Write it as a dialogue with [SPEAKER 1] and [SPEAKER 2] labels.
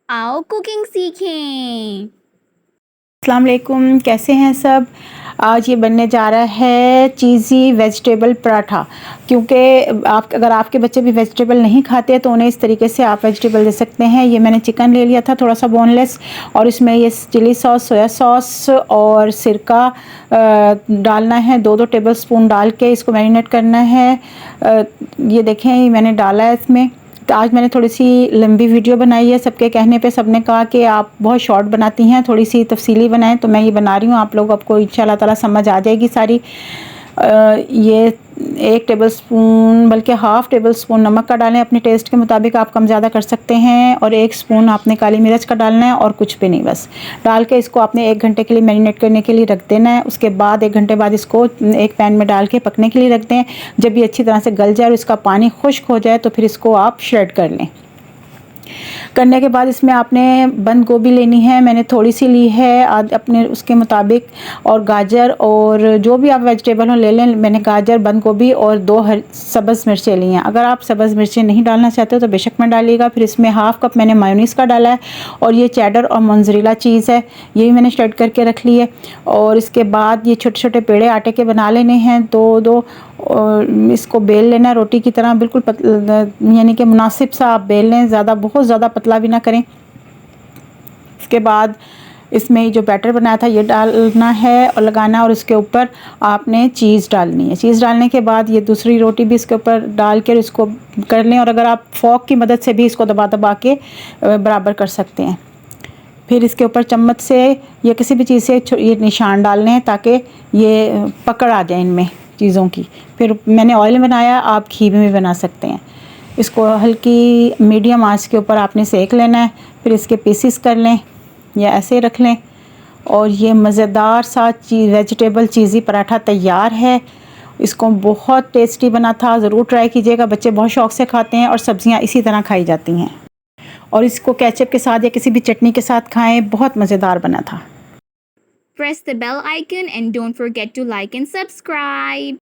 [SPEAKER 1] आओ कुकिंग सीखें।
[SPEAKER 2] अस्सलाम वालेकुम, कैसे हैं सब। आज ये बनने जा रहा है चीज़ी वेजिटेबल पराठा। क्योंकि अगर आपके बच्चे भी वेजिटेबल नहीं खाते तो उन्हें इस तरीके से आप वेजिटेबल दे सकते हैं। ये मैंने चिकन ले लिया था थोड़ा सा बोनलेस, और इसमें ये चिली सॉस, सोया सॉस और सिरका डालना है। 2-2 टेबल स्पून डाल के इसको मैरिनेट करना है। ये देखें, ये मैंने डाला है इसमें। तो आज मैंने थोड़ी सी लंबी वीडियो बनाई है, सबके कहने पे सबने कहा कि आप बहुत शॉर्ट बनाती हैं, थोड़ी सी तफसीली बनाएं, तो मैं ये बना रही हूँ। आप लोग आपको इंशाल्लाह ताला समझ आ जाएगी सारी। ये 1 टेबल स्पून बल्कि हाफ़ टेबल स्पून नमक का डालें, अपने टेस्ट के मुताबिक आप कम ज़्यादा कर सकते हैं। और 1 स्पून आपने काली मिर्च का डालना है, और कुछ भी नहीं, बस डाल के इसको आपने 1 घंटे के लिए मैरिनेट करने के लिए रख देना है। उसके बाद 1 घंटे बाद इसको एक पैन में डाल के पकने के लिए रख दें। जब ये अच्छी तरह से गल जाए और इसका पानी खुश्क हो जाए तो फिर इसको आप श्रेड कर लें। करने के बाद इसमें आपने बंद गोभी लेनी है, मैंने थोड़ी सी ली है अपने उसके मुताबिक, और गाजर और जो भी आप वेजिटेबल हो ले लें। मैंने गाजर, बंद गोभी और 2 सब्ज़ मिर्चें ली हैं। अगर आप सब्ज़ मिर्चें नहीं डालना चाहते हो तो बेशक में डालिएगा। फिर इसमें हाफ़ कप मैंने मायोनीज़ का डाला है, और ये चेडर और मोज़रेला चीज़ है, ये भी मैंने श्रेड करके रख ली है। और इसके बाद ये छोटे छोटे पेड़े आटे के बना लेने हैं, 2-2, और इसको बेल लेना है रोटी की तरह, बिल्कुल यानी कि मुनासिब सा आप बेल लें, बहुत ज़्यादा पतला भी ना करें। इसके बाद इसमें जो बैटर बनाया था ये डालना है और लगाना है, और इसके ऊपर आपने चीज़ डालनी है। चीज़ डालने के बाद ये दूसरी रोटी भी इसके ऊपर डाल कर इसको कर लें, और अगर आप फोक की मदद से भी इसको दबा दबा के बराबर कर सकते हैं। फिर इसके ऊपर चम्मच से या किसी भी चीज़ से ये निशान डालने हैं ताकि ये पकड़ आ जाए इनमें चीज़ों की। फिर मैंने ऑयल में बनाया, आप घी में भी बना सकते हैं। इसको हल्की मीडियम आंच के ऊपर आपने सेक लेना है। फिर इसके पीसीस कर लें या ऐसे रख लें, और ये मज़ेदार सा वेजिटेबल चीज़ी पराठा तैयार है। इसको बहुत टेस्टी बना था, ज़रूर ट्राई कीजिएगा। बच्चे बहुत शौक़ से खाते हैं, और सब्ज़ियाँ इसी तरह खाई जाती हैं। और इसको केचप के साथ या किसी भी चटनी के साथ खाएं, बहुत मज़ेदार बना था।
[SPEAKER 1] Press the bell icon and don't forget to like and subscribe.